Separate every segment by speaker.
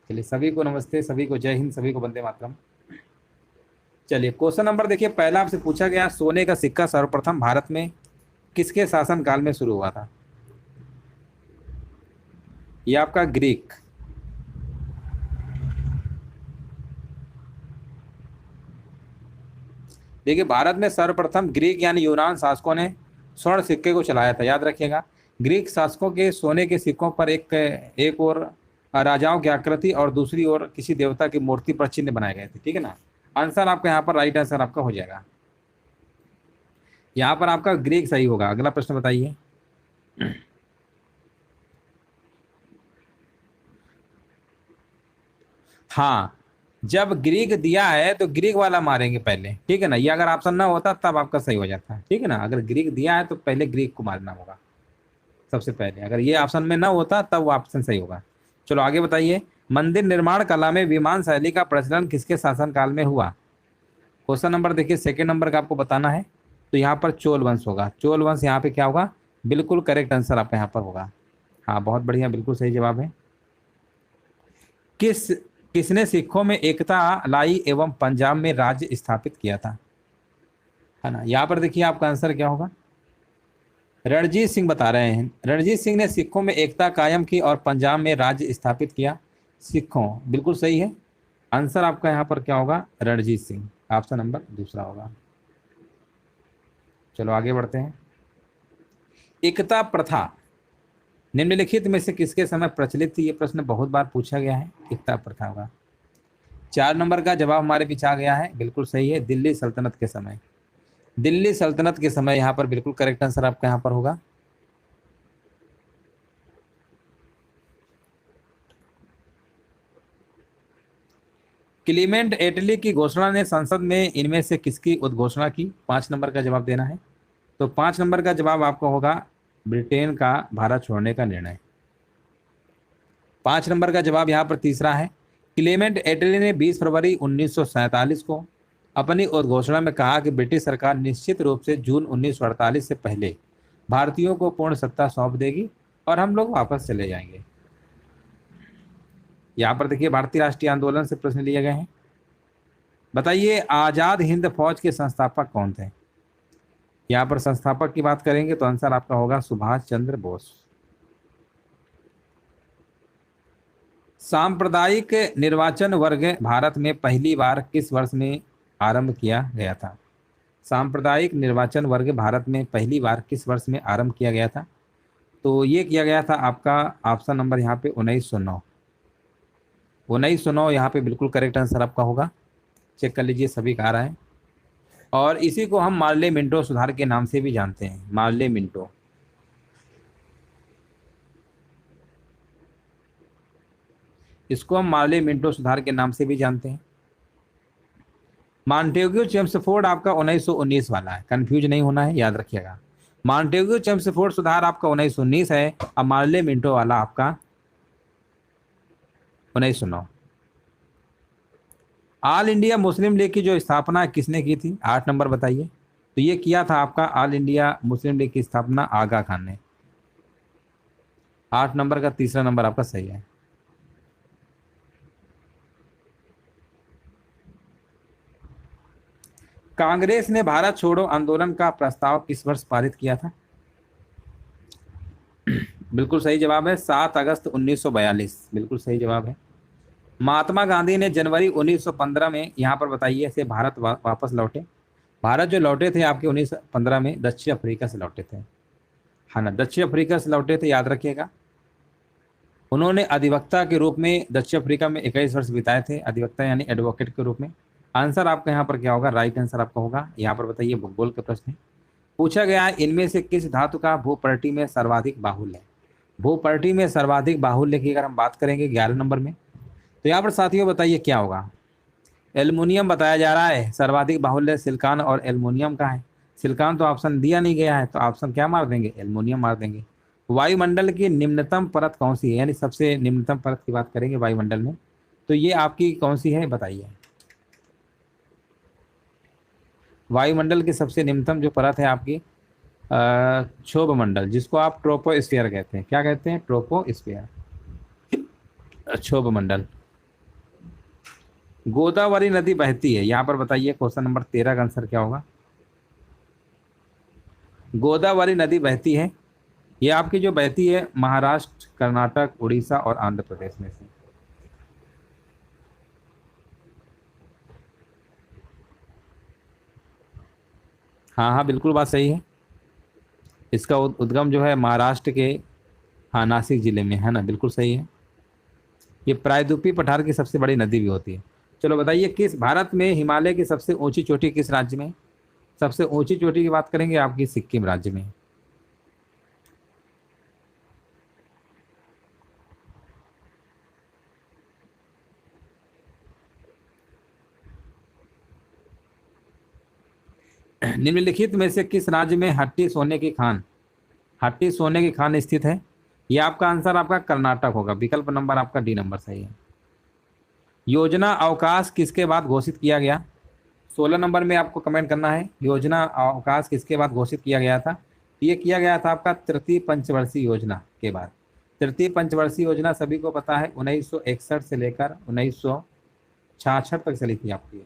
Speaker 1: चलिए, सभी को नमस्ते, सभी को जय हिंद, सभी को वंदे मातरम। चलिए, क्वेश्चन नंबर देखिए, पहला आपसे पूछा गया, सोने का सिक्का सर्वप्रथम भारत में किसके शासन काल में शुरू हुआ था? ये आपका ग्रीक। देखिए, भारत में सर्वप्रथम ग्रीक यानी यूनान शासकों ने स्वर्ण सिक्के को चलाया था, याद रखिएगा। ग्रीक शासकों के सोने के सिक्कों पर एक एक और राजाओं की आकृति और दूसरी ओर किसी देवता की मूर्ति पर चिन्ह बनाए गए थे, ठीक है ना। आंसर आपका यहाँ पर, राइट आंसर आपका हो जाएगा। यहाँ पर आपका ग्रीक सही होगा। अगला प्रश्न बताइए। हाँ, जब ग्रीक दिया है तो ग्रीक वाला मारेंगे पहले, ठीक है ना। ये अगर ऑप्शन ना होता तब आपका सही हो जाता है, ठीक है ना। अगर ग्रीक दिया है तो पहले ग्रीक को मारना होगा सबसे पहले। अगर ये ऑप्शन में ना होता तब वो ऑप्शन सही होगा। चलो आगे बताइए। मंदिर निर्माण कला में विमान शैली का प्रचलन किसके शासन काल में हुआ? क्वेश्चन नंबर देखिए, सेकंड नंबर का आपको बताना है। तो यहाँ पर चोल वंश होगा। चोल वंश यहाँ पे क्या होगा? बिल्कुल करेक्ट आंसर आपका यहाँ पर होगा। हाँ, बहुत बढ़िया, बिल्कुल सही जवाब है। किस किसने सिखों में एकता लाई एवं पंजाब में राज्य स्थापित किया था? है ना, यहाँ पर देखिए आपका आंसर क्या होगा? रणजीत सिंह बता रहे हैं। रणजीत सिंह ने सिखों में एकता कायम की और पंजाब में राज्य स्थापित किया। सिखों, बिल्कुल सही है। आंसर आपका यहाँ पर क्या होगा? रणजीत सिंह, ऑप्शन नंबर दूसरा होगा। चलो आगे बढ़ते हैं। एकता प्रथा निम्नलिखित में से किसके समय प्रचलित थी? ये प्रश्न बहुत बार पूछा गया है। एकता प्रथा होगा। 4 नंबर का जवाब हमारे पीछे आ गया है, बिल्कुल सही है। दिल्ली सल्तनत के समय। दिल्ली सल्तनत के समय यहाँ पर बिल्कुल करेक्ट आंसर आपका यहाँ पर होगा। क्लीमेंट एटली की घोषणा ने संसद में इनमें से किसकी उद्घोषणा की? 5 नंबर का जवाब देना है। तो 5 नंबर का जवाब आपका होगा ब्रिटेन का भारत छोड़ने का निर्णय। 5 नंबर का जवाब यहाँ पर तीसरा है। क्लेमेंट एटली ने 20 फरवरी 1947 को अपनी उद्घोषणा में कहा कि ब्रिटिश सरकार निश्चित रूप से जून 1948 से पहले भारतीयों को पूर्ण सत्ता सौंप देगी और हम लोग वापस चले जाएंगे। यहाँ पर देखिए, भारतीय राष्ट्रीय आंदोलन से प्रश्न लिए गए हैं। बताइए, आजाद हिंद फौज के संस्थापक कौन थे? यहाँ पर संस्थापक की बात करेंगे तो आंसर आपका होगा सुभाष चंद्र बोस। सांप्रदायिक निर्वाचन वर्ग भारत में पहली बार किस वर्ष में आरंभ किया गया था? सांप्रदायिक निर्वाचन वर्ग भारत में पहली बार किस वर्ष में आरंभ किया गया था? तो ये किया गया था आपका ऑप्शन नंबर यहाँ पे 1909। 1909 यहाँ पे बिल्कुल करेक्ट आंसर आपका होगा। चेक कर लीजिए, सभी का आ रहा है। और इसी को हम मार्ले मिंटो सुधार के नाम से भी जानते हैं। मार्ले मिंटो, इसको हम मार्ले मिंटो सुधार के नाम से भी जानते हैं। मॉन्टेग्यू चेम्सफोर्ड आपका 1919 वाला है, कंफ्यूज नहीं होना है, याद रखिएगा। मॉन्टेग्यू चेम्सफोर्ड सुधार आपका 1919 है और मार्ले मिंटो वाला आपका 1909। ऑल इंडिया मुस्लिम लीग की जो स्थापना किसने की थी? 8 नंबर बताइए। तो ये किया था आपका ऑल इंडिया मुस्लिम लीग की स्थापना आगा खान ने। 8 नंबर का तीसरा नंबर आपका सही है। कांग्रेस ने भारत छोड़ो आंदोलन का प्रस्ताव किस वर्ष पारित किया था? बिल्कुल सही जवाब है 7 अगस्त 1942, बिल्कुल सही जवाब है। महात्मा गांधी ने जनवरी 1915 में, यहाँ पर बताइए, से भारत वापस लौटे। भारत जो लौटे थे आपके 1915 में दक्षिण अफ्रीका से लौटे थे। हाँ ना, दक्षिण अफ्रीका से लौटे थे, याद रखिएगा। उन्होंने अधिवक्ता के रूप में दक्षिण अफ्रीका में 21 वर्ष बिताए थे, अधिवक्ता यानी एडवोकेट के रूप में। आंसर आपका यहाँ पर क्या होगा? राइट आंसर आपका होगा। यहाँ पर बताइए, भूगोल का प्रश्न है। पूछा गया है, इनमें से किस धातु का भूपर्टी में सर्वाधिक बाहुल्य है? भूपर्टी में सर्वाधिक बाहुल्य की अगर हम बात करेंगे 11 नंबर में, तो यहाँ पर साथियों बताइए क्या होगा? एल्युमिनियम बताया जा रहा है सर्वाधिक बाहुल्य। सिलिकॉन और एल्युमिनियम का है। सिलिकॉन तो ऑप्शन दिया नहीं गया है, तो ऑप्शन क्या मार देंगे? एल्युमिनियम मार देंगे। वायुमंडल की निम्नतम परत कौन सी है? यानी सबसे निम्नतम परत की बात करेंगे वायुमंडल में, तो ये आपकी कौन सी है बताइए? वायुमंडल की सबसे निम्नतम जो परत है आपकी क्षोभ मंडल, जिसको आप ट्रोपोस्फीयर कहते हैं। क्या कहते हैं? ट्रोपोस्फीयर, क्षोभ मंडल। गोदावरी नदी बहती है, यहाँ पर बताइए क्वेश्चन नंबर 13 का आंसर क्या होगा। गोदावरी नदी बहती है, ये आपकी जो बहती है महाराष्ट्र, कर्नाटक, उड़ीसा और आंध्र प्रदेश में से। हाँ हाँ बिल्कुल बात सही है। इसका उद्गम जो है महाराष्ट्र के, हाँ, नासिक जिले में है ना, बिल्कुल सही है। ये प्रायद्वीपीय पठार की सबसे बड़ी नदी भी होती है। चलो बताइए, किस भारत में हिमालय की सबसे ऊंची चोटी किस राज्य में है? सबसे ऊंची चोटी की बात करेंगे आपकी सिक्किम राज्य में। निम्नलिखित में से किस राज्य में हट्टी सोने की खान स्थित है? यह आपका आंसर आपका कर्नाटक होगा, विकल्प नंबर आपका डी नंबर सही है। योजना अवकाश किसके बाद घोषित किया गया? 16 नंबर में आपको कमेंट करना है, योजना अवकाश किसके बाद घोषित किया गया था? ये किया गया था आपका तृतीय पंचवर्षीय योजना के बाद। तृतीय पंचवर्षीय योजना सभी को पता है 1961 से लेकर 1966 तक चली थी आपकी।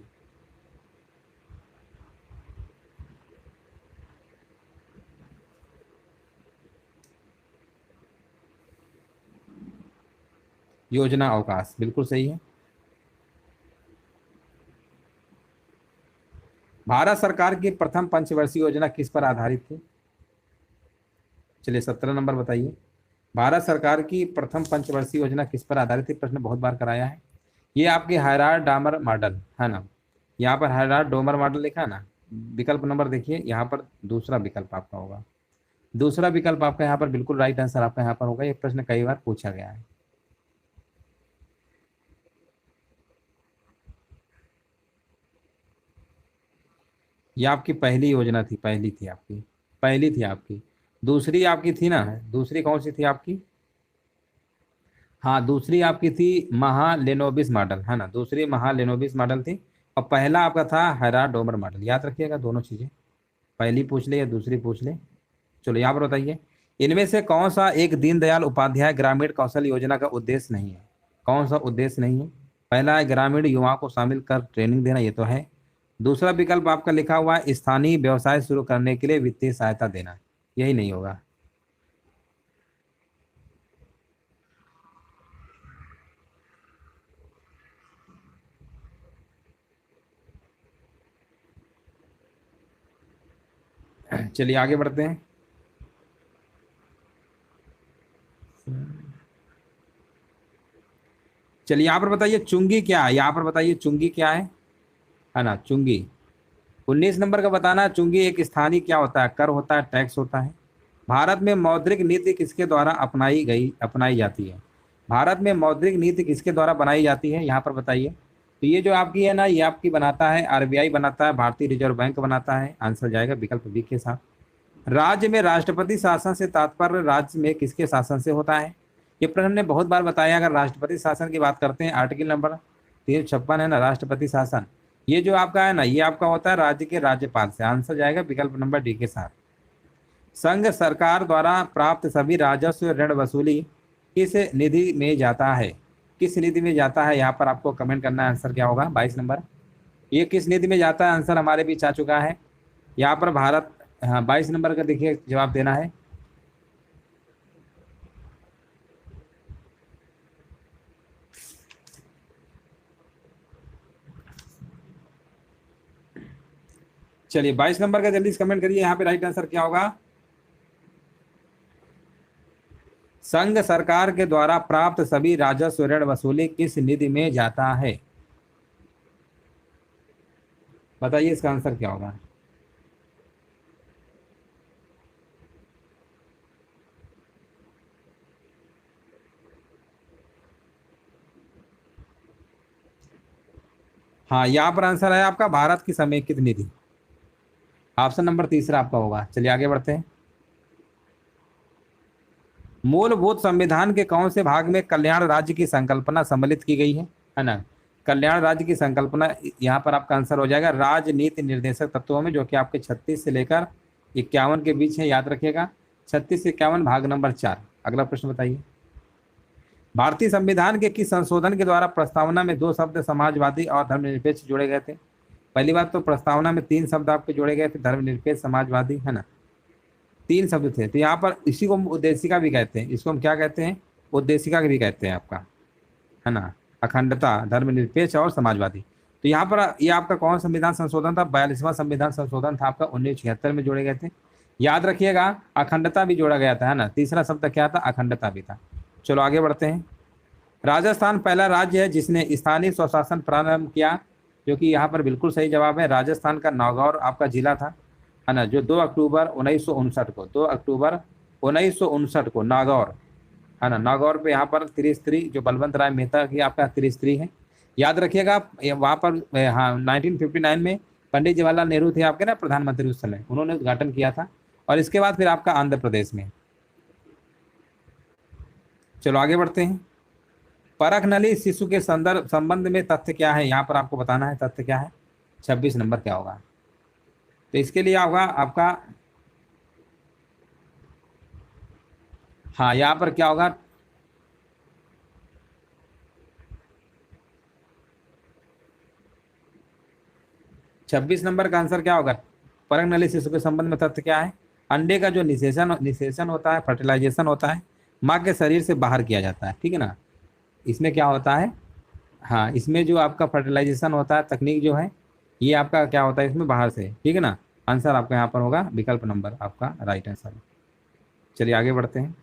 Speaker 1: योजना अवकाश बिल्कुल सही है। भारत सरकार की प्रथम पंचवर्षीय योजना किस पर आधारित थी? चलिए 17 नंबर बताइए, भारत सरकार की प्रथम पंचवर्षीय योजना किस पर आधारित थी? प्रश्न बहुत बार कराया है। ये आपके हायरार्ड डामर मॉडल है ना, यहाँ पर हायरार्ड डोमर मॉडल लिखा है ना। विकल्प नंबर देखिए, यहाँ पर दूसरा विकल्प आपका होगा, दूसरा विकल्प आपका यहाँ पर बिल्कुल राइट आंसर आपका यहाँ पर होगा। ये प्रश्न कई बार पूछा गया है। ये आपकी पहली योजना थी, पहली थी आपकी। दूसरी आपकी थी ना, दूसरी कौन सी थी आपकी? हाँ, दूसरी आपकी थी महालेनोबिस मॉडल है ना, दूसरी महालेनोबिस मॉडल थी। और पहला आपका था हैराड डोमर मॉडल। याद रखिएगा दोनों चीजें, पहली पूछ ले या दूसरी पूछ ले। चलो यहाँ पर बताइए, इनमें से कौन सा एक दीनदयाल उपाध्याय ग्रामीण कौशल योजना का उद्देश्य नहीं है? कौन सा उद्देश्य नहीं है? पहला है ग्रामीण युवाओं को शामिल कर ट्रेनिंग देना, ये तो है। दूसरा विकल्प आपका लिखा हुआ है स्थानीय व्यवसाय शुरू करने के लिए वित्तीय सहायता देना, यही नहीं होगा। चलिए आगे बढ़ते हैं। चलिए यहाँ पर बताइए चुंगी क्या है? यहाँ पर बताइए चुंगी क्या है ना, चुंगी 19 नंबर का बताना है। चुंगी एक स्थानीय क्या होता है? कर होता है, टैक्स होता है। भारत में मौद्रिक नीति किसके द्वारा अपनाई जाती है? भारत में मौद्रिक नीति किसके द्वारा बनाई जाती है, यहाँ पर बताइए। तो ये जो आपकी है ना, ये आपकी बनाता है आरबीआई बनाता है, भारतीय रिजर्व बैंक बनाता है। आंसर जाएगा विकल्प बी के साथ। राज्य में राष्ट्रपति शासन से तात्पर्य राज्य में किसके शासन से होता है? ये प्रश्न हमने बहुत बार बताया। अगर राष्ट्रपति शासन की बात करते हैं, आर्टिकल नंबर 356 है ना, राष्ट्रपति शासन। ये जो आपका है ना, ये आपका होता है राज्य के राज्यपाल से। आंसर जाएगा विकल्प नंबर डी के साथ। संघ सरकार द्वारा प्राप्त सभी राजस्व ऋण वसूली किस निधि में जाता है? किस निधि में जाता है, यहाँ पर आपको कमेंट करना है। आंसर क्या होगा 22 नंबर? ये किस निधि में जाता है? आंसर हमारे बीच आ चुका है यहाँ पर भारत। हाँ, 22 नंबर का देखिए जवाब देना है। चलिए 22 नंबर का जल्दी से कमेंट करिए, यहाँ पे राइट आंसर क्या होगा? संघ सरकार के द्वारा प्राप्त सभी राजस्व ऋण वसूली किस निधि में जाता है? बताइए इसका आंसर क्या होगा? हाँ, यहाँ पर आंसर है आपका भारत की समेकित निधि। ऑप्शन नंबर तीसरा आपका होगा। चलिए आगे बढ़ते हैं। मूलभूत संविधान के कौन से भाग में कल्याण राज्य की संकल्पना सम्मिलित की गई है ना? कल्याण राज्य की संकल्पना, यहाँ पर आपका आंसर हो जाएगा राजनीति निर्देशक तत्वों में, जो कि आपके 36 से लेकर 51 के बीच है। याद रखिएगा 36 से 51, भाग नंबर 4। अगला प्रश्न बताइए। भारतीय संविधान के किस संशोधन के द्वारा प्रस्तावना में दो शब्द समाजवादी और धर्मनिरपेक्ष जोड़े गए थे? पहली बात तो प्रस्तावना में तीन शब्द आपके जोड़े गए थे, धर्मनिरपेक्ष, समाजवादी, है ना, तीन शब्द थे। तो यहाँ पर इसी को हम उद्देशिका भी कहते हैं, इसको हम क्या कहते हैं, उद्देशिका भी कहते हैं आपका, है ना, अखंडता, धर्मनिरपेक्ष और समाजवादी। तो यहाँ पर ये आपका कौन संविधान संशोधन था? 42वां संविधान संशोधन था आपका, 1976 में जोड़े गए थे। याद रखिएगा अखंडता भी जोड़ा गया था, है ना, तीसरा शब्द क्या था? अखंडता भी था। चलो आगे बढ़ते हैं। राजस्थान पहला राज्य है जिसने स्थानीय स्वशासन प्रारंभ किया, जो कि यहाँ पर बिल्कुल सही जवाब है। राजस्थान का नागौर आपका जिला था, है ना, जो 2 अक्टूबर 1959 को, 2 अक्टूबर 1959 को नागौर, है ना, नागौर पे यहाँ पर त्रिस्तरी, जो बलवंत राय मेहता की आपका त्रिस्तरी है। याद रखिएगा वहाँ पर, हाँ, 1959 में पंडित जवाहरलाल नेहरू थे आपके ना प्रधानमंत्री उस समय, उन्होंने उद्घाटन किया था। और इसके बाद फिर आपका आंध्र प्रदेश में। चलो आगे बढ़ते हैं। परख नली शिशु के संदर्भ संबंध में तथ्य क्या है? यहाँ पर आपको बताना है तथ्य क्या है। 26 नंबर क्या होगा? तो इसके लिए होगा आपका, हाँ, यहाँ पर क्या होगा, छब्बीस नंबर का आंसर क्या होगा? परख नली शिशु के संबंध में तथ्य क्या है? अंडे का जो निषेचन निषेचन होता है, फर्टिलाइजेशन होता है, माँ के शरीर से बाहर किया जाता है, ठीक है ना। इसमें क्या होता है, हाँ, इसमें जो आपका फर्टिलाइजेशन होता है तकनीक जो है, ये आपका क्या होता है इसमें बाहर से, ठीक है ना। आंसर आपका यहाँ पर होगा विकल्प नंबर आपका राइट आंसर। चलिए आगे बढ़ते हैं।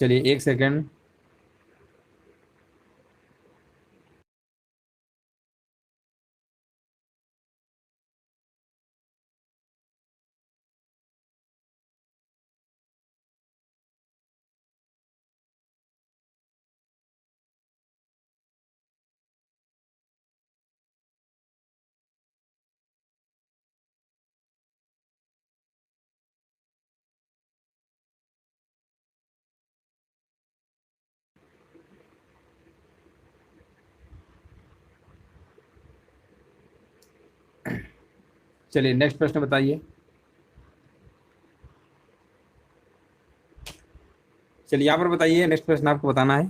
Speaker 1: चलिए एक सेकेंड। चलिए नेक्स्ट प्रश्न बताइए। चलिए यहाँ पर बताइए, नेक्स्ट प्रश्न आपको बताना है।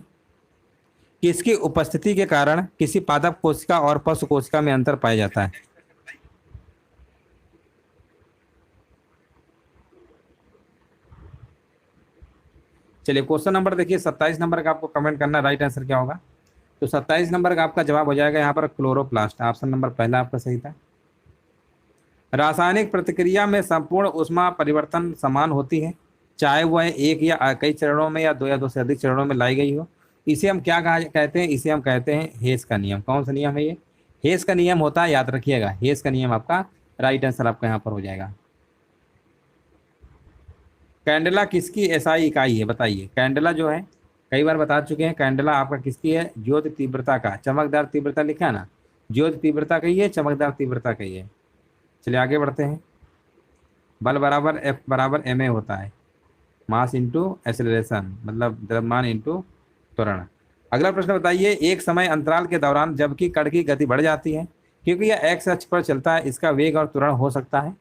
Speaker 1: किसकी उपस्थिति के कारण किसी पादप कोशिका और पशु कोशिका में अंतर पाया जाता है? चलिए क्वेश्चन नंबर देखिए 27 नंबर का आपको कमेंट करना, राइट आंसर क्या होगा। तो 27 नंबर का आपका जवाब हो जाएगा यहाँ पर क्लोरोप्लास्ट, ऑप्शन नंबर पहला आपका सही था। रासायनिक प्रतिक्रिया में संपूर्ण ऊष्मा परिवर्तन समान होती है, चाहे वह एक या कई चरणों में या दो या दो से अधिक चरणों में लाई गई हो। इसे हम क्या कहा कहते हैं? इसे हम कहते हैं हेस का नियम। कौन सा नियम है ये? हेस का नियम होता है, याद रखिएगा, हेस का नियम आपका राइट आंसर आपका यहाँ पर हो जाएगा। कैंडेला किसकी एसआई इकाई है? बताइए। कैंडेला जो है, कई बार बता चुके हैं, कैंडेला आपका किसकी है? ज्योति तीव्रता का, चमकदार तीव्रता लिखा है ना, ज्योति तीव्रता कही है, चमकदार तीव्रता कही है। चलिए आगे बढ़ते हैं। बल बराबर एफ बराबर एम ए होता है, मास इंटू एक्सेलरेशन, मतलब द्रव्यमान इंटू त्वरण। अगला प्रश्न बताइए, एक समय अंतराल के दौरान जबकि कण की गति बढ़ जाती है क्योंकि यह एक्स अक्ष पर चलता है, इसका वेग और त्वरण हो सकता है।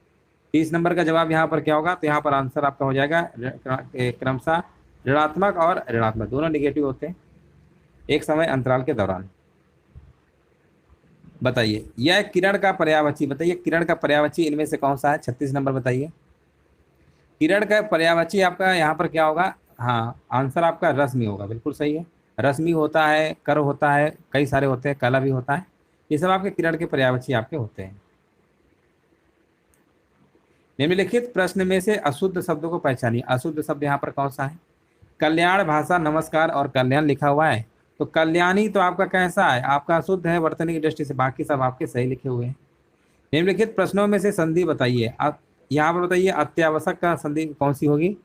Speaker 1: 30 नंबर का जवाब यहाँ पर क्या होगा? तो यहाँ पर आंसर आपका हो जाएगा क्रमशः ऋणात्मक और ऋणात्मक, दोनों निगेटिव होते हैं एक समय अंतराल के दौरान। बताइए, यह किरण का पर्यायवाची, बताइए किरण का पर्यायवाची इनमें से कौन सा है? 36 नंबर बताइए। किरण का पर्यायवाची आपका यहाँ पर क्या होगा? हाँ, आंसर आपका रश्मि होगा, बिल्कुल सही है। रश्मि होता है, कर होता है, कई सारे होते हैं, कला भी होता है, ये सब आपके किरण के पर्यायवाची आपके होते हैं। निम्नलिखित प्रश्न में से अशुद्ध शब्दों को पहचानिए। अशुद्ध शब्द यहाँ पर कौन सा है? कल्याण, भाषा, नमस्कार और कल्याण लिखा हुआ है, तो कल्याणी तो आपका कैसा है? आपका अशुद्ध है वर्तनी की दृष्टि से, बाकी सब आपके सही लिखे हुए हैं। निम्नलिखित प्रश्नों में से संधि बताइए। आप यहाँ पर बताइए अत्यावश्यक का संधि कौन सी होगी?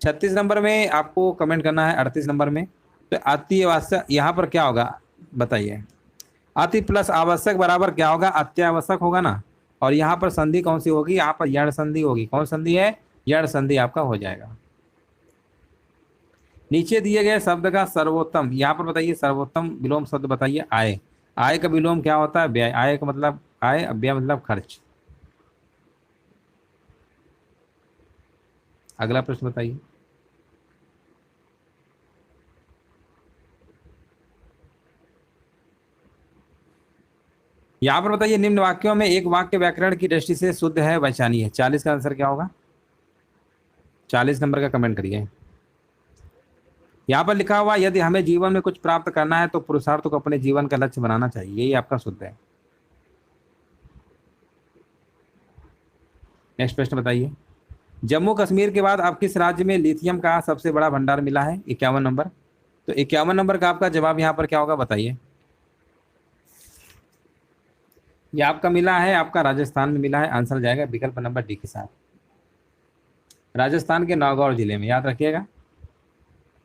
Speaker 1: 36 नंबर में आपको कमेंट करना है, 38 नंबर में। तो अत्यावश्यक यहाँ पर क्या होगा बताइए? अति प्लस आवश्यक बराबर क्या होगा? अत्यावश्यक होगा ना। और यहाँ पर संधि कौन सी होगी? यहाँ पर यण संधि होगी। कौन संधि है? यण संधि आपका हो जाएगा। नीचे दिए गए शब्द का सर्वोत्तम, यहाँ पर बताइए सर्वोत्तम विलोम शब्द बताइए। आय, आय का विलोम क्या होता है? व्यय। आय का मतलब आय, व्यय मतलब खर्च। अगला प्रश्न बताइए। यहाँ पर बताइए निम्न वाक्यों में एक वाक्य व्याकरण की दृष्टि से शुद्ध है वैचानी है। 40 का आंसर क्या होगा? 40 नंबर का कमेंट करिए। यहाँ पर लिखा हुआ यदि हमें जीवन में कुछ प्राप्त करना है तो पुरुषार्थ को अपने जीवन का लक्ष्य बनाना चाहिए, यही आपका शुद्ध है। नेक्स्ट प्रश्न बताइए। जम्मू कश्मीर के बाद अब किस राज्य में लिथियम का सबसे बड़ा भंडार मिला है? 51 नंबर। तो 51 नंबर का आपका जवाब यहाँ पर क्या होगा बताइए। ये आपका मिला है, आपका राजस्थान में मिला है। आंसर जाएगा विकल्प नंबर डी के साथ, राजस्थान के नागौर जिले में, याद रखिएगा।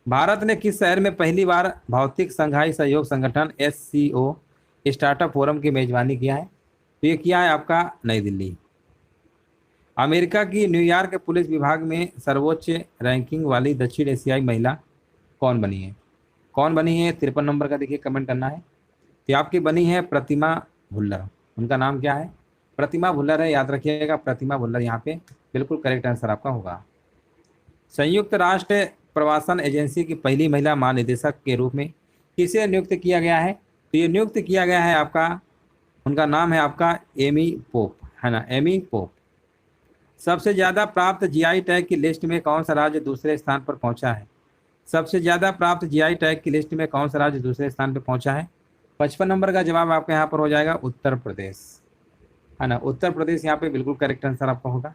Speaker 1: भारत ने किस शहर में पहली बार भौतिक संघाई सहयोग संगठन SCO स्टार्टअप फोरम की मेजबानी किया है? तो ये किया है आपका नई दिल्ली। अमेरिका की न्यूयॉर्क पुलिस विभाग में सर्वोच्च रैंकिंग वाली दक्षिण एशियाई महिला कौन बनी है? कौन बनी है? 53 नंबर का देखिए कमेंट करना है। तो आपकी बनी है प्रतिमा भुल्लर। उनका नाम क्या है? प्रतिमा भुल्लर है, याद रखिएगा। प्रतिमा भुल्लर यहाँ पे बिल्कुल करेक्ट आंसर आपका होगा। संयुक्त राष्ट्र प्रवासन एजेंसी की पहली महिला महानिदेशक के रूप में किसे नियुक्त किया गया है? तो ये नियुक्त किया गया है आपका, उनका नाम है आपका एमी पोप, है ना, एमी पोप। सबसे ज्यादा प्राप्त GI टैग की लिस्ट में कौन सा राज्य दूसरे स्थान पर पहुंचा है? सबसे ज्यादा प्राप्त GI टैग की लिस्ट में कौन सा राज्य दूसरे स्थान पर पहुंचा है? 55 नंबर का जवाब आपका यहाँ पर हो जाएगा उत्तर प्रदेश, है ना। उत्तर प्रदेश यहाँ पे बिल्कुल करेक्ट आंसर आपका होगा।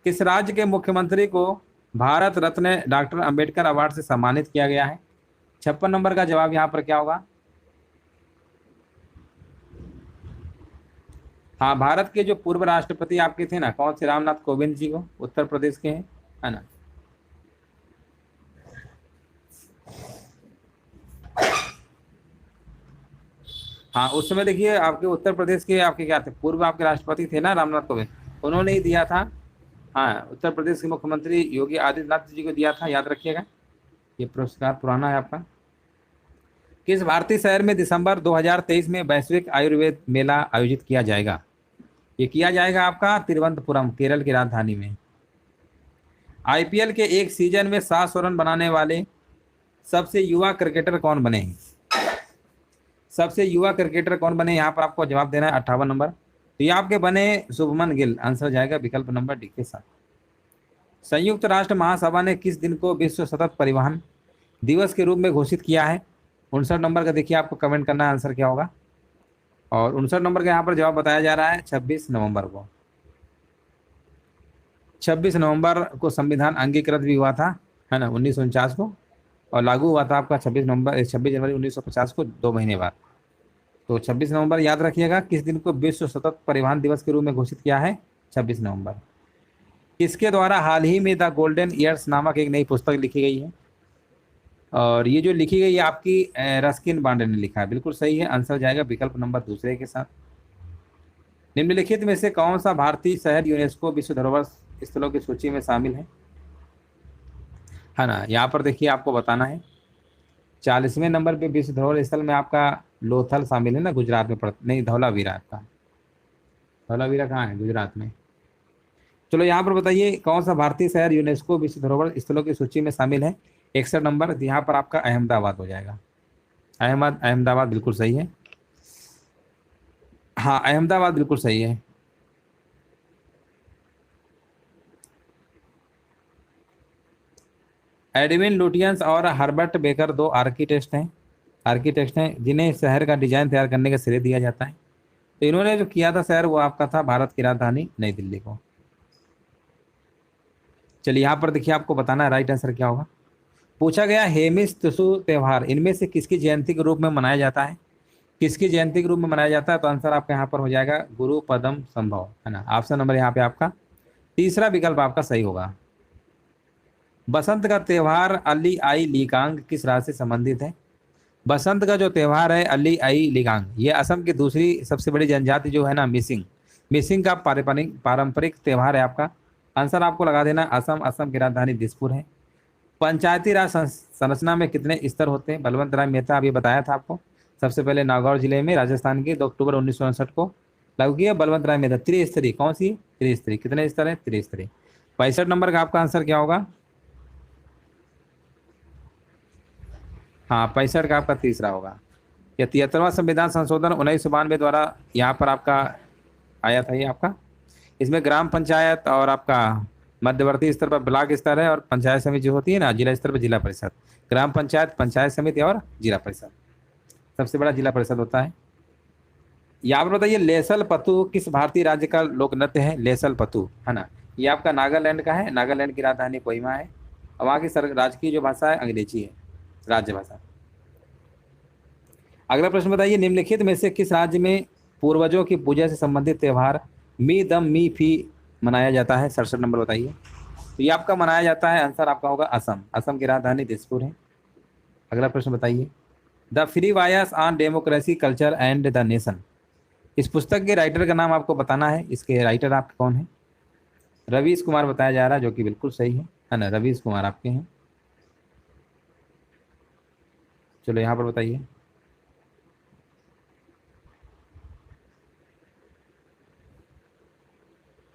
Speaker 1: किस राज्य के मुख्यमंत्री को भारत रत्न डॉक्टर अंबेडकर अवार्ड से सम्मानित किया गया है? 56 नंबर का जवाब यहाँ पर क्या होगा? हाँ, भारत के जो पूर्व राष्ट्रपति आपके थे ना, कौन से, रामनाथ कोविंद जी को, उत्तर प्रदेश के हैं, है ना। हाँ, उस समय देखिए आपके उत्तर प्रदेश के आपके क्या थे, पूर्व आपके राष्ट्रपति थे ना रामनाथ कोविंद, उन्होंने ही दिया था। हाँ, उत्तर प्रदेश के मुख्यमंत्री योगी आदित्यनाथ जी को दिया था, याद रखिएगा। ये पुरस्कार पुराना है आपका। किस भारतीय शहर में दिसंबर 2023 में वैश्विक आयुर्वेद मेला आयोजित किया जाएगा? ये किया जाएगा आपका तिरुवनंतपुरम, केरल की राजधानी में। IPL के एक सीजन में 700 रन बनाने वाले सबसे युवा क्रिकेटर कौन बने हैं? सबसे युवा क्रिकेटर कौन बने, यहाँ पर आपको जवाब देना है 58 नंबर। तो ये आपके बने शुभमन गिल। आंसर जाएगा विकल्प नंबर डी के साथ। संयुक्त राष्ट्र महासभा ने किस दिन को विश्व सतत परिवहन दिवस के रूप में घोषित किया है? 59 नंबर का देखिए आपको कमेंट करना है, आंसर क्या होगा। और 59 नंबर का यहाँ पर जवाब बताया जा रहा है 26 नवंबर को। 26 नवंबर को संविधान अंगीकृत भी हुआ था, है ना, 1949 को, और लागू हुआ था आपका 26 जनवरी 1950 को, 2 महीने बाद। तो 26 नवंबर याद रखिएगा। किस दिन को विश्व सतत परिवहन दिवस के रूप में घोषित किया है? 26 नवंबर। किसके द्वारा हाल ही में द गोल्डन ईयर्स नामक एक नई पुस्तक लिखी गई है? और ये जो लिखी गई है आपकी रस्किन बांडे ने लिखा है, बिल्कुल सही है। आंसर जाएगा विकल्प नंबर दूसरे के साथ। निम्नलिखित में से कौन सा भारतीय शहर यूनेस्को विश्व धरोहर स्थलों की सूची में शामिल है ना। यहाँ पर देखिए आपको बताना है 40वें नंबर पे विश्व धरोहर स्थल में आपका लोथल शामिल है ना, गुजरात में पड़ता, नहीं, धौलावीरा आपका। धौलावीरा कहाँ है? गुजरात में। चलो यहाँ पर बताइए कौन सा भारतीय शहर यूनेस्को विश्व धरोहर स्थलों की सूची में शामिल है? 61 नंबर। यहाँ पर आपका अहमदाबाद हो जाएगा। अहमदाबाद बिल्कुल सही है। हाँ, अहमदाबाद बिल्कुल सही है। एडविन लुटियंस और हर्बर्ट बेकर 2 आर्किटेक्ट हैं जिन्हें शहर का डिजाइन तैयार करने का श्रेय दिया जाता है। तो इन्होंने जो किया था शहर, वो आपका था भारत की राजधानी नई दिल्ली को। चलिए यहाँ पर देखिए आपको बताना है राइट आंसर क्या होगा। पूछा गया हेमिस तुसु त्योहार इनमें से किसकी जयंती के रूप में मनाया जाता है? किसकी जयंती के रूप में मनाया जाता है? तो आंसर आपका यहाँ पर हो जाएगा गुरु पदम संभव, है ना। ऑप्शन नंबर यहाँ पे आपका तीसरा विकल्प आपका सही होगा। बसंत का त्योहार अली आई लिगांग किस राज्य से संबंधित है? बसंत का जो त्योहार है अली आई लिगांग, ये असम की दूसरी सबसे बड़ी जनजाति जो है ना, मिसिंग का पारंपरिक त्योहार है आपका। आंसर आपको लगा देना असम की राजधानी दिसपुर है। पंचायती राज संरचना में कितने स्तर होते हैं? बलवंत राय मेहता अभी बताया था आपको। सबसे पहले नागौर जिले में राजस्थान के 2 अक्टूबर 1959 को लागू किया बलवंत राय मेहता। त्रिस्तरीय, कौन सी? त्रिस्तरीय। कितने स्तर है? त्रिस्तरीय। 65 नंबर का आपका आंसर क्या होगा? हाँ, 65 का आपका तीसरा होगा। या 73वां संविधान संशोधन 1992 द्वारा यहाँ पर आपका आया था ये आपका। इसमें ग्राम पंचायत और आपका मध्यवर्ती स्तर पर ब्लॉक स्तर है, और पंचायत समिति जो होती है ना जिला स्तर पर जिला परिषद। ग्राम पंचायत, पंचायत समिति और जिला परिषद, सबसे बड़ा जिला परिषद होता है। यहाँ पर बताइए लेसल पतु किस भारतीय राज्य का लोक नृत्य है? लेसल पतु है ना, ये आपका नागालैंड का है। नागालैंड की राजधानी कोहिमा है, और वहाँ की राजकीय जो भाषा है अंग्रेजी है, राज्य भाषा। अगला प्रश्न बताइए निम्नलिखित में से किस राज्य में पूर्वजों की पूजा से संबंधित त्यौहार मी दम मी फी मनाया जाता है? 67 नंबर बताइए। तो ये आपका मनाया जाता है, आंसर आपका होगा असम। असम की राजधानी दिसपुर है। अगला प्रश्न बताइए the free wires on democracy culture and the nation, इस पुस्तक के राइटर का नाम आपको बताना है। इसके राइटर आप कौन है? रवीश कुमार बताया जा रहा है, जो कि बिल्कुल सही है ना, रवीश कुमार आपके हैं। चलो यहाँ पर बताइए।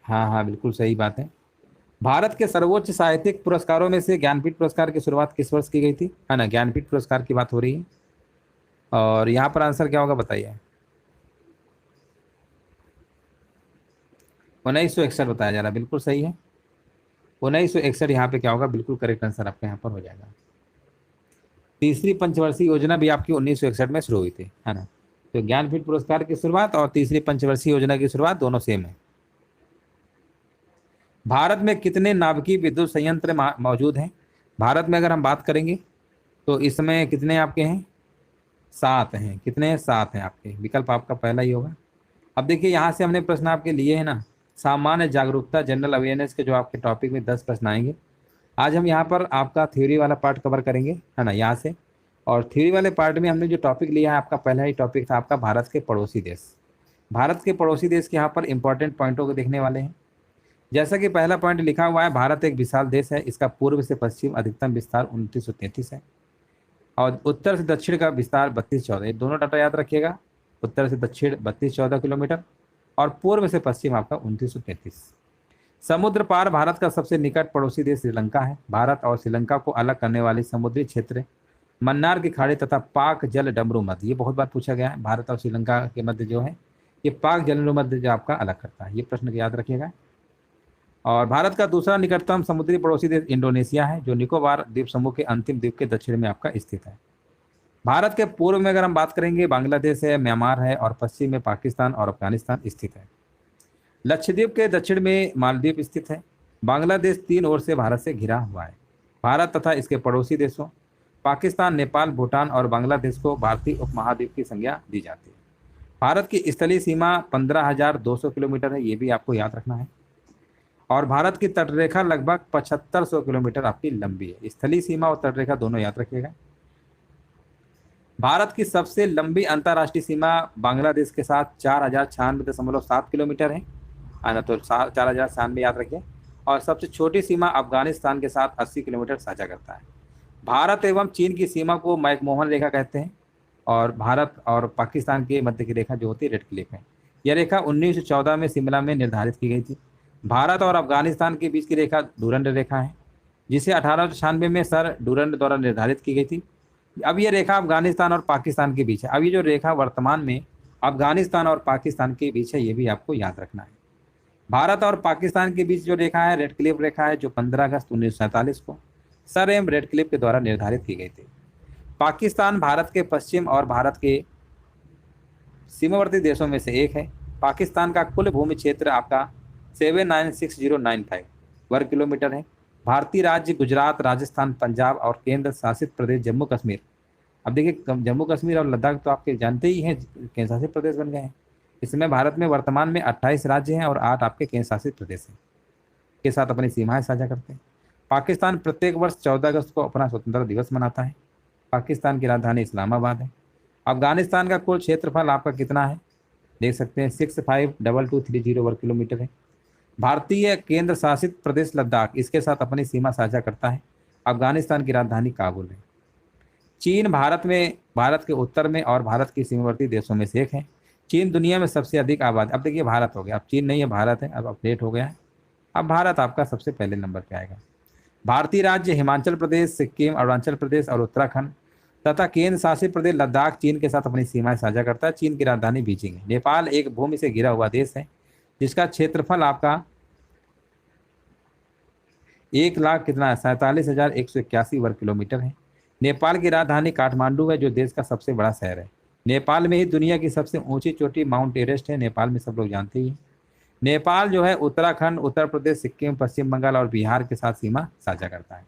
Speaker 1: हाँ हाँ बिल्कुल सही बात है। भारत के सर्वोच्च साहित्यिक पुरस्कारों में से ज्ञानपीठ पुरस्कार की शुरुआत किस वर्ष की गई थी? है ना, ज्ञानपीठ पुरस्कार की बात हो रही है। और यहाँ पर आंसर क्या होगा बताइए? 1961 बताया जा रहा है, बिल्कुल सही है। 1961 यहाँ पे क्या होगा, बिल्कुल करेक्ट आंसर आपका यहाँ पर हो जाएगा। तीसरी पंचवर्षीय योजना भी आपकी 1961 में शुरू हुई थी, है ना। तो ज्ञानपीठ पुरस्कार की शुरुआत और तीसरी पंचवर्षीय योजना की शुरुआत दोनों सेम है। भारत में कितने नाभिकीय विद्युत संयंत्र मौजूद हैं? भारत में अगर हम बात करेंगे तो इसमें कितने आपके हैं? 7 हैं। कितने हैं? 7 हैं आपके। विकल्प आपका पहला ही होगा। अब देखिए यहाँ से हमने प्रश्न आपके लिए है ना, सामान्य जागरूकता जनरल अवेयरनेस के जो आपके टॉपिक में 10 प्रश्न आएंगे। आज हम यहाँ पर आपका थ्योरी वाला पार्ट कवर करेंगे, है ना, यहाँ से। और थ्योरी वाले पार्ट में हमने जो टॉपिक लिया है, आपका पहला ही टॉपिक था आपका भारत के पड़ोसी देश। भारत के पड़ोसी देश के यहाँ पर इंपॉर्टेंट पॉइंटों को देखने वाले हैं। जैसा कि पहला पॉइंट लिखा हुआ है, भारत एक विशाल देश है। इसका पूर्व से पश्चिम अधिकतम विस्तार 2933 है, और उत्तर से दक्षिण का विस्तार 3214। ये दोनों डाटा याद रखिएगा, उत्तर से दक्षिण 3214 किलोमीटर और पूर्व से पश्चिम आपका 2933। समुद्र पार भारत का सबसे निकट पड़ोसी देश श्रीलंका है। भारत और श्रीलंका को अलग करने वाली समुद्री क्षेत्र मन्नार की खाड़ी तथा पाक जल डमरू मध्य, ये बहुत बार पूछा गया है। भारत और श्रीलंका के मध्य जो है ये पाक जल डमरू मध्य जो आपका अलग करता है, ये प्रश्न याद रखिएगा। और भारत का दूसरा निकटतम समुद्री पड़ोसी देश इंडोनेशिया है, जो निकोबार द्वीप समूह के अंतिम द्वीप के दक्षिण में आपका स्थित है। भारत के पूर्व में अगर हम बात करेंगे, बांग्लादेश है, म्यांमार है, और पश्चिम में पाकिस्तान और अफगानिस्तान स्थित है। लक्षद्वीप के दक्षिण में मालदीव स्थित है। बांग्लादेश 3 ओर से भारत से घिरा हुआ है। भारत तथा इसके पड़ोसी देशों पाकिस्तान, नेपाल, भूटान और बांग्लादेश को भारतीय उपमहाद्वीप की संज्ञा दी जाती है। भारत की स्थलीय सीमा 15,200 किलोमीटर है, ये भी आपको याद रखना है। और भारत की तटरेखा लगभग 7500 किलोमीटर आपकी लंबी है। स्थलीय सीमा और तटरेखा दोनों याद रखिएगा। भारत की सबसे लंबी अंतर्राष्ट्रीय सीमा बांग्लादेश के साथ 4096.7 किलोमीटर है ना, तो 4096 याद रखिए। और सबसे छोटी सीमा अफगानिस्तान के साथ 80 किलोमीटर साझा करता है। भारत एवं चीन की सीमा को मैकमोहन रेखा कहते हैं, और भारत और पाकिस्तान के मध्य की रेखा जो होती है रेड क्लिफ है। यह रेखा 1914 में शिमला में निर्धारित की गई थी। भारत और अफगानिस्तान के बीच की रेखा डूरंड रेखा है, जिसे 1896 में सर डूरंड द्वारा निर्धारित की गई थी। अब ये रेखा अफगानिस्तान और पाकिस्तान के बीच है। अब ये जो रेखा वर्तमान में अफगानिस्तान और पाकिस्तान के बीच है, ये भी आपको याद रखना है। भारत और पाकिस्तान के बीच जो रेखा है रेड क्लिफ रेखा है, जो 15 अगस्त 1947 को सर एम रेड क्लिफ के द्वारा निर्धारित की गई थी। पाकिस्तान भारत के पश्चिम और भारत के सीमावर्ती देशों में से एक है। पाकिस्तान का कुल भूमि क्षेत्र आपका 796095 वर्ग किलोमीटर है। भारतीय राज्य गुजरात, राजस्थान, पंजाब और केंद्र शासित प्रदेश जम्मू कश्मीर। अब देखिए जम्मू कश्मीर और लद्दाख तो आपके जानते ही हैं केंद्र शासित प्रदेश बन गए हैं। इसमें भारत में वर्तमान में 28 राज्य हैं और 8 आपके केंद्र शासित प्रदेश हैं, के साथ अपनी सीमाएं साझा करते हैं। पाकिस्तान प्रत्येक वर्ष 14 अगस्त को अपना स्वतंत्रता दिवस मनाता है। पाकिस्तान की राजधानी इस्लामाबाद है। अफगानिस्तान का कुल क्षेत्रफल आपका कितना है, देख सकते हैं 652230 वर्ग किलोमीटर है। भारतीय केंद्र शासित प्रदेश लद्दाख इसके साथ अपनी सीमा साझा करता है। अफगानिस्तान की राजधानी काबुल है। चीन भारत के उत्तर में और भारत के सीमावर्ती देशों में से एक है। चीन दुनिया में सबसे अधिक आबादी, अब देखिए भारत हो गया, अब चीन नहीं है भारत है, अब अपडेट हो गया है। अब भारत आपका सबसे पहले नंबर पे आएगा। भारतीय राज्य हिमाचल प्रदेश, सिक्किम, अरुणाचल प्रदेश और उत्तराखंड तथा केंद्र शासित प्रदेश लद्दाख चीन के साथ अपनी सीमाएं साझा करता है। चीन की राजधानी बीजिंग है। नेपाल एक भूमि से घिरा हुआ देश है जिसका क्षेत्रफल आपका 1 लाख कितना है, 47,181 वर्ग किलोमीटर है। नेपाल की राजधानी काठमांडू है जो देश का सबसे बड़ा शहर है। नेपाल में ही दुनिया की सबसे ऊंची चोटी माउंट एवरेस्ट है। नेपाल में सब लोग जानते ही हैं। नेपाल जो है उत्तराखंड, उत्तर प्रदेश, सिक्किम, पश्चिम बंगाल और बिहार के साथ सीमा साझा करता है।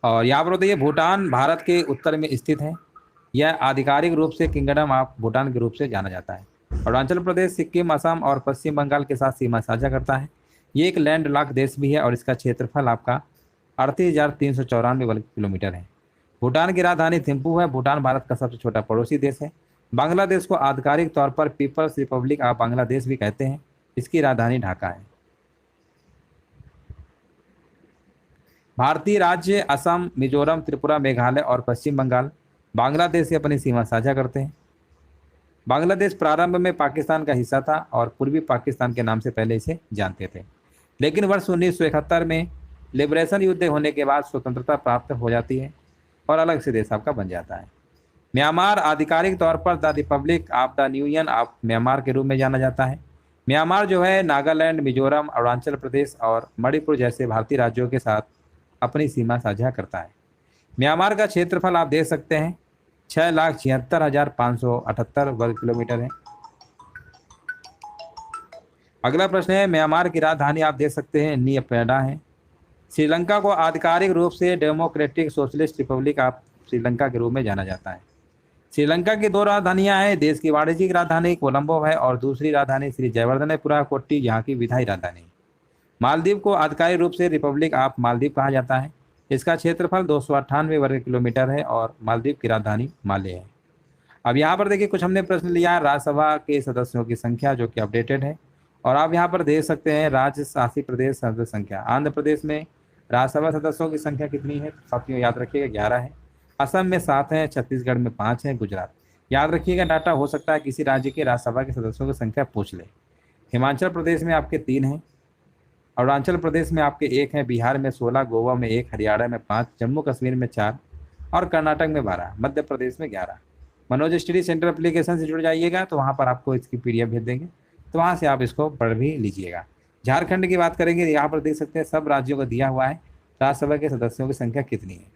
Speaker 1: और यहाँ पर बताइए, भूटान भारत के उत्तर में स्थित है। यह आधिकारिक रूप से किंगडम ऑफ भूटान के रूप से जाना जाता है। अरुणाचल प्रदेश, सिक्किम, असम और पश्चिम बंगाल के साथ सीमा साझा करता है। ये एक लैंड लॉक देश भी है और इसका क्षेत्रफल आपका 38,394 वर्ग किलोमीटर है। भूटान की राजधानी थिम्पू है। भूटान भारत का सबसे छोटा पड़ोसी देश है। बांग्लादेश को आधिकारिक तौर पर पीपल्स रिपब्लिक ऑफ बांग्लादेश भी कहते हैं। इसकी राजधानी ढाका है। भारतीय राज्य असम, मिजोरम, त्रिपुरा, मेघालय और पश्चिम बंगाल बांग्लादेश से अपनी सीमा साझा करते हैं। बांग्लादेश प्रारंभ में पाकिस्तान का हिस्सा था और पूर्वी पाकिस्तान के नाम से पहले इसे जानते थे, लेकिन वर्ष 1971 में लिबरेशन युद्ध होने के बाद स्वतंत्रता प्राप्त हो जाती है और अलग से देश आपका बन जाता है। म्यांमार आधिकारिक तौर पर the Republic of the union of Myanmar के रूप में जाना जाता है। म्यांमार जो है नागालैंड, मिजोरम, अरुणाचल प्रदेश और मणिपुर जैसे भारतीय राज्यों के साथ अपनी सीमा साझा करता है। म्यांमार का क्षेत्रफल आप देख सकते हैं 6,76,578 वर्ग किलोमीटर है। अगला प्रश्न है, म्यांमार की राजधानी आप देख सकते हैं नियपेडा है। श्रीलंका को आधिकारिक रूप से democratic socialist Republic of Sri Lanka के रूप में जाना जाता है। श्रीलंका की 2 राजधानियां हैं। देश की वाणिज्यिक राजधानी कोलंबो है और दूसरी राजधानी श्री जयवर्धनेपुरा कोट्टी यहाँ की विधायी राजधानी। मालदीव को आधिकारिक रूप से रिपब्लिक ऑफ मालदीव कहा जाता है। इसका क्षेत्रफल 298 वर्ग किलोमीटर है और मालदीव की राजधानी माले है। अब यहाँ पर देखिए, कुछ हमने प्रश्न लिया राज्यसभा के सदस्यों की संख्या जो कि अपडेटेड है। और आप यहाँ पर देख सकते हैं राज्य शासित प्रदेश सदस्य संख्या। आंध्र प्रदेश में राज्यसभा सदस्यों की संख्या कितनी है साथियों, याद रखिएगा 11 है। असम में 7 है, छत्तीसगढ़ में 5 है, गुजरात। याद रखिएगा डाटा हो सकता है किसी राज्य के राज्यसभा के सदस्यों की संख्या पूछ ले। हिमाचल प्रदेश में आपके 3 हैं, अरुणाचल प्रदेश में आपके 1 है, बिहार में 16, गोवा में 1, हरियाणा में 5, जम्मू कश्मीर में 4 और कर्नाटक में 12, मध्य प्रदेश में 11। मनोज स्टडी सेंटर एप्लीकेशन से जुड़ जाइएगा तो वहाँ पर आपको इसकी PDF भेज देंगे, तो वहाँ से आप इसको पढ़ भी लीजिएगा। झारखंड की बात करेंगे, यहाँ पर देख सकते हैं सब राज्यों को दिया हुआ है राज्यसभा के सदस्यों की संख्या कितनी है।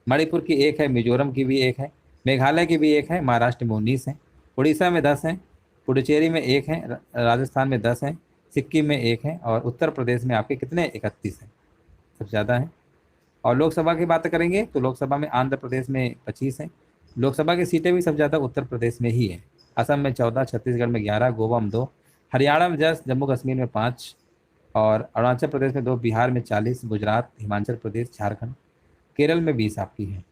Speaker 1: मणिपुर की 1 है, मिजोरम की भी 1 है, मेघालय की भी 1 है, महाराष्ट्र में 19 है, उड़ीसा में 10 है, पुडुचेरी में 1 है, राजस्थान में 10 है, सिक्किम में 1 है और उत्तर प्रदेश में आपके कितने 31 हैं, सबसे ज़्यादा है। और लोकसभा की बात करेंगे तो लोकसभा में आंध्र प्रदेश में 25 है। लोकसभा की सीटें भी सबसे ज़्यादा उत्तर प्रदेश में ही है। असम में 14, छत्तीसगढ़ में 11, गोवा में 2, हरियाणा में 10, जम्मू कश्मीर में 5 और अरुणाचल प्रदेश में 2, बिहार में 40, गुजरात, हिमाचल प्रदेश, झारखंड, केरल में 20 आपकी है।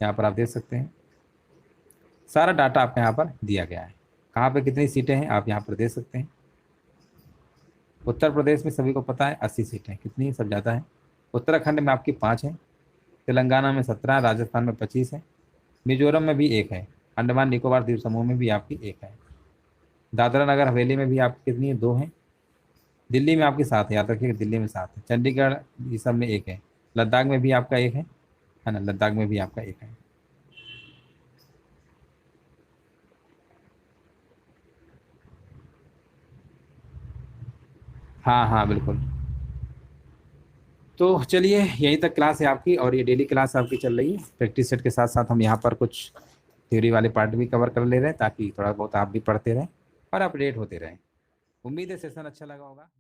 Speaker 1: यहाँ पर आप देख सकते हैं सारा डाटा आपको यहाँ पर दिया गया है। कहाँ पे कितनी सीटें हैं आप यहाँ पर देख सकते हैं। उत्तर प्रदेश में सभी को पता है 80 सीटें, कितनी सब ज़्यादा है। उत्तराखंड में आपकी 5 है, तेलंगाना में 17, राजस्थान में 25 है, मिजोरम में भी 1 है, अंडमान निकोबार द्वीप समूह में भी आपकी 1 है, दादरा नगर हवेली में भी आपकी कितनी है 2 है, दिल्ली में आपकी 7 है, याद रखिएगा दिल्ली में 7 है, चंडीगढ़ ये सब में 1 है, लद्दाख में भी आपका 1 है ना, लद्दाख में भी आपका 1 है। हाँ हाँ बिल्कुल। तो चलिए यहीं तक क्लास है आपकी और ये डेली क्लास आपकी चल रही है। प्रैक्टिस सेट के साथ साथ हम यहाँ पर कुछ थ्योरी वाले पार्ट भी कवर कर ले रहे हैं ताकि थोड़ा बहुत आप भी पढ़ते रहें और अपडेट होते रहें। उम्मीद है सेशन अच्छा लगा होगा।